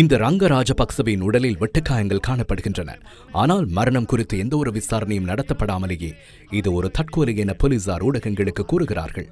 இந்த ரங்க ராஜபக்சவின் உடலில் வெட்டுக்காயங்கள் காணப்படுகின்றன. ஆனால் மரணம் குறித்து எந்த ஒரு விசாரணையும் நடத்தப்படாமலேயே இது ஒரு தற்கொலை என போலீசார் ஊடகங்களுக்கு கூறுகிறார்கள்.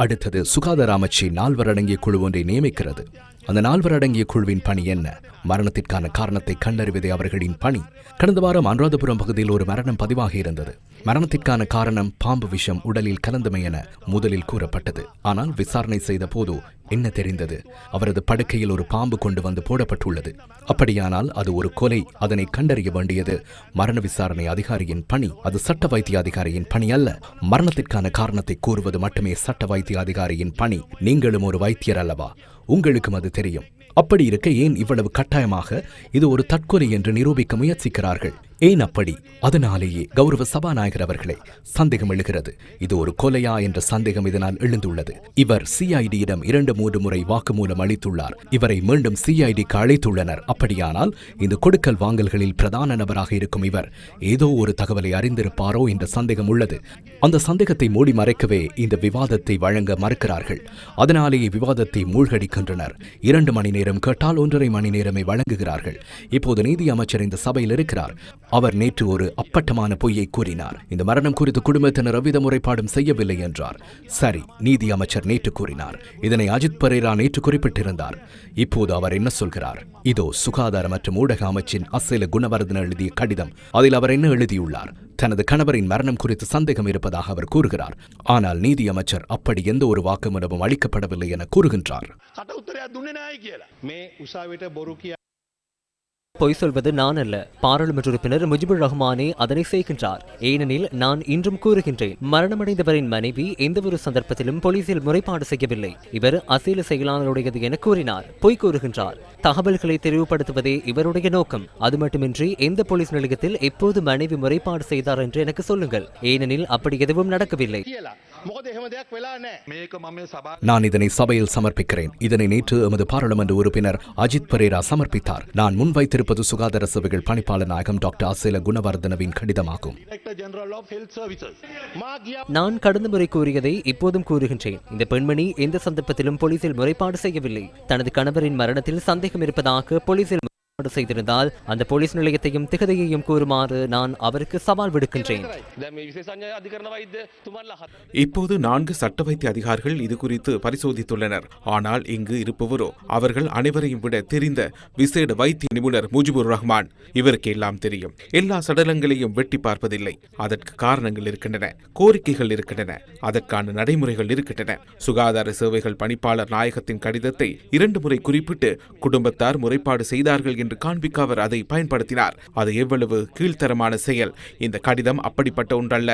அடுத்தது சுகாதார அமைச்சு 4 அடங்கிய குழு ஒன்றை நியமிக்கிறது. அந்த 4 அடங்கிய குழுவின் பணி என்ன? மரணத்திற்கான காரணத்தை கண்டறிவதே அவர்களின் பணி. கடந்த வாரம் அனுராதபுரம் பகுதியில் ஒரு மரணம் பதிவாகி இருந்தது. மரணத்திற்கான காரணம் பாம்பு விஷம் உடலில் கலந்தமை என முதலில் கூறப்பட்டது. ஆனால் விசாரணை செய்த போது என்ன தெரிந்தது? அவரது படுக்கையில் ஒரு பாம்பு கொண்டு வந்து போடப்பட்டுள்ளது. அப்படியானால் அது ஒரு கொலை. அதனை கண்டறிய வேண்டியது மரண விசாரணை அதிகாரியின் பணி. அது சட்ட வைத்திய அதிகாரியின் பணி அல்ல. மரணத்திற்கான காரணத்தை கூறுவது மட்டுமே சட்ட வைத்திய அதிகாரியின் பணி. நீங்களும் ஒரு வைத்தியர் அல்லவா? உங்களுக்கும் அது தெரியும். அப்படி இருக்க ஏன் இவ்வளவு கட்டாயமாக இது ஒரு தற்கொலை என்று நிரூபிக்க முயற்சிக்கிறார்கள்? ஏன் அப்படி? அதனாலேயே கௌரவ சபாநாயகர் அவர்களே, சந்தேகம் எழுகிறது. இது ஒரு கொலையா என்ற சந்தேகம் இதனால் எழுந்துள்ளது. இவர் சிஐடியிடம் 2-3 முறை வாக்குமூலம் அளித்துள்ளார். இவரை மீண்டும் சிஐடிக்கு அழைத்துள்ளனர். அப்படியானால் இந்த கொடுக்கல் வாங்கல்களில் பிரதான நபராக இருக்கும் இவர் ஏதோ ஒரு தகவலை அறிந்திருப்பாரோ என்ற சந்தேகம் உள்ளது. அந்த சந்தேகத்தை மூடி மறைக்கவே இந்த விவாதத்தை வழங்க மறுக்கிறார்கள். அதனாலேயே விவாதத்தை மூழ்கடிக்கின்றனர். 2 மணி நேரம் கேட்டால் 1.5 மணி நேரமே வழங்குகிறார்கள். இப்போது நீதி அமைச்சர் இந்த சபையில் இருக்கிறார். அவர் நேற்று ஒரு அப்பட்டமான பொய்யை கூறினார். இந்த மரணம் குறித்து குடும்பத்தினர் எவ்வித முறைப்பாடும் செய்யவில்லை என்றார். சரி, நீதி அமைச்சர் நேற்று கூறினார். இதனை அஜித் பரேரா நேற்று குறிப்பிட்டிருந்தார். இப்போது அவர் என்ன சொல்கிறார்? இதோ சுகாதார மற்றும் ஊடக அமைச்சின் அசேல குணவர்தன எழுதிய கடிதம். அதில் அவர் என்ன எழுதியுள்ளார்? தனது கணவரின் மரணம் குறித்து சந்தேகம் இருப்பதாக அவர் கூறுகிறார். ஆனால் நீதி அமைச்சர் அப்படி எந்த ஒரு வாக்குமூலமும் அளிக்கப்படவில்லை என கூறுகின்றார். பொய் சொல்வது நான் அல்ல. பாராளுமன்ற உறுப்பினர் முஜிபுர் ரஹ்மானே அதனை செய்கின்றார். ஏனெனில் நான் இன்றும் கூறுகின்றேன், மரணமடைந்தவரின் மனைவி எந்த ஒரு சந்தர்ப்பத்திலும் போலீசில் முறைப்பாடு செய்யவில்லை. இவர் அசீல செயலாளருடையது என கூறினார். பொய் கூறுகின்றார். தகவல்களை தெளிவுபடுத்துவதே இவருடைய நோக்கம். அது மட்டுமின்றி எந்த போலீஸ் நிலையத்தில் எப்போது மனைவி முறைப்பாடு செய்தார் என்று எனக்கு சொல்லுங்கள். ஏனெனில் அப்படி எதுவும் நடக்கவில்லை. நான் இதனை சபையில் சமர்ப்பிக்கிறேன். இதனை நேற்று எமது பாராளுமன்ற உறுப்பினர் அஜித் பரேரா சமர்ப்பித்தார். நான் முன்வைத்திருப்பது சுகாதார சேவைகள் பணிப்பாளர் நாயகம் டாக்டர் அசேல குணவர்தனவின் கடிதமாகும். நான் கடந்த முறை கூறியதை இப்போதும் கூறுகின்றேன். இந்த பெண்மணி எந்த சந்தர்ப்பத்திலும் போலீசில் முறைப்பாடு செய்யவில்லை. தனது கணவரின் மரணத்தில் சந்தேகம் இருப்பதாக போலீசில் செய்திருந்தால் அந்த போலீஸ் நிலையத்தையும் திகதியையும் கூறுமாறு நான் அவருக்கு சவால் விடுக்கின்றேன். இப்போது 4 சட்ட வைத்திய அதிகாரிகள் இது குறித்து பரிசோதித்துள்ளனர். ஆனால் இங்கு இருப்பவரோ அவர்கள் அனைவரையும் விட தெரிந்த விசேட வைத்திய நிபுணர் முஜிபுர் ரஹ்மான். இவருக்கு எல்லாம் தெரியும். எல்லா சடலங்களையும் வெட்டி பார்ப்பதில்லை. அதற்கு காரணங்கள் இருக்கின்றன, கோரிக்கைகள் இருக்கின்றன, அதற்கான நடைமுறைகள் இருக்கின்றன. சுகாதார சேவைகள் பணிப்பாளர் நாயகத்தின் கடிதத்தை 2 முறை குறிப்பிட்டு குடும்பத்தார் முறைப்பாடு செய்தார்கள் என்று காண்பிக்க அவர் அதை பயன்படுத்தினார். அது எவ்வளவு கீழ்த்தரமான செயல்! இந்த கடிதம் அப்படிப்பட்ட ஒன்றல்ல.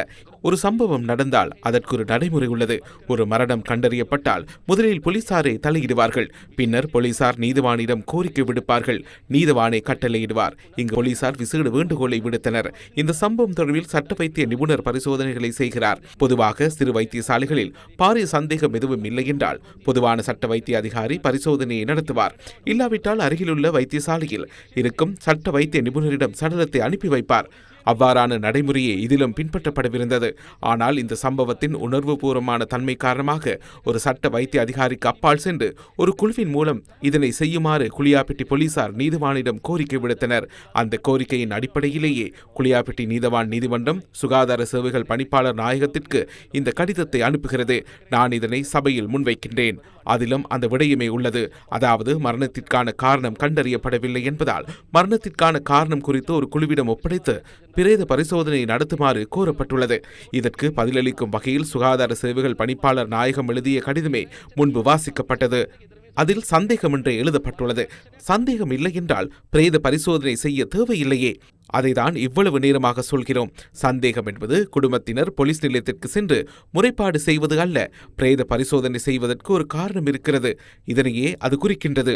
ஒரு சம்பவம் நடந்தால் அதற்கு ஒரு நடைமுறை உள்ளது. ஒரு மரணம் கண்டறியப்பட்டால் முதலில் போலீசாரை தலையிடுவார்கள். பின்னர் போலீசார் நீதிவானிடம் கோரிக்கை விடுப்பார்கள். நீதிவானை கட்டளையிடுவார். இங்கு போலீசார் விசேட வேண்டுகோளை விடுத்தனர். இந்த சம்பவம் தொடர்பில் சட்ட வைத்திய நிபுணர் பரிசோதனைகளை செய்கிறார். பொதுவாக சிறு வைத்தியசாலைகளில் பாரிய சந்தேகம் எதுவும் இல்லை என்றால் பொதுவான சட்ட வைத்திய அதிகாரி பரிசோதனையை நடத்துவார். இல்லாவிட்டால் அருகிலுள்ள வைத்தியசாலையில் இருக்கும் சட்ட வைத்திய நிபுணரிடம் சடலத்தை அனுப்பி வைப்பார். அவ்வாறான நடைமுறையே இதிலும் பின்பற்றப்படவிருந்தது. ஆனால் இந்த சம்பவத்தின் உணர்வுபூர்வமான தன்மை காரணமாக ஒரு சட்ட வைத்திய அதிகாரிக்கு அப்பால் சென்று ஒரு குழுவின் மூலம் இதனை செய்யுமாறு குளியாப்பிட்டி போலீசார் நீதிவானிடம் கோரிக்கை விடுத்தனர். அந்த கோரிக்கையின் அடிப்படையிலேயே குளியாப்பிட்டி நீதவான் நீதிமன்றம் சுகாதார சேவைகள் பணிப்பாளர் நாயகத்திற்கு இந்த கடிதத்தை அனுப்புகிறது. நான் இதனை சபையில் முன்வைக்கின்றேன். அதிலும் அந்த விடயமே உள்ளது. அதாவது மரணத்திற்கான காரணம் கண்டறியப்படவில்லை என்பதால் மரணத்திற்கான காரணம் குறித்து ஒரு குழுவிடம் ஒப்படைத்து பிரேத பரிசோதனை நடத்துமாறு கோரப்பட்டுள்ளது. இதற்கு பதிலளிக்கும் வகையில் சுகாதார சேவைகள் பணிப்பாளர் நாயகம் எழுதிய கடிதமே முன்பு வாசிக்கப்பட்டது. அதில் சந்தேகம் என்றே எழுதப்பட்டுள்ளது. சந்தேகம் இல்லை என்றால் பிரேத பரிசோதனை செய்ய தேவையில்லையே. அதைதான் இவ்வளவு நேரமாக சொல்கிறோம். சந்தேகம் என்பது குடும்பத்தினர் போலீஸ் நிலையத்திற்கு சென்று முறைப்பாடு செய்வது அல்ல. பிரேத பரிசோதனை செய்வதற்கு ஒரு காரணம் இருக்கிறது. இதனையே அது குறிக்கின்றது.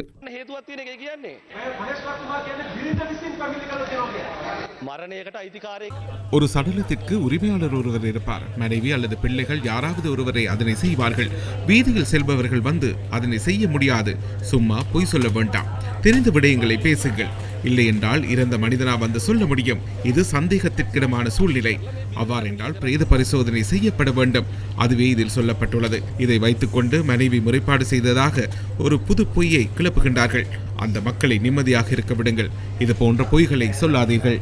ஒரு சடலத்திற்கு உரிமையாளர் ஒருவர் இருப்பார். மனைவி அல்லது பிள்ளைகள் யாராவது ஒருவரை அதனை செய்வார்கள். வீதியில் செல்பவர்கள் வந்து அதனை செய்ய முடியாது. சும்மா பொய் சொல்ல வேண்டாம். தெரிந்த விடயங்களை பேசுங்கள், இல்லை என்றால் இறந்த மனிதனா வந்து சொல்ல முடியும். இது சந்தேகத்திற்கிடமான சூழ்நிலை. அவ்வாறென்றால் பிரேத பரிசோதனை செய்யப்பட வேண்டும். அதுவே இதில் சொல்லப்பட்டுள்ளது. இதை வைத்துக்கொண்டு மனைவி முறைப்பாடு செய்ததாக ஒரு புது பொய்யை கிளப்புகின்றார்கள். அந்த மக்களை நிம்மதியாக இருக்க விடுங்கள். இது போன்ற பொய்களை சொல்லாதீர்கள்.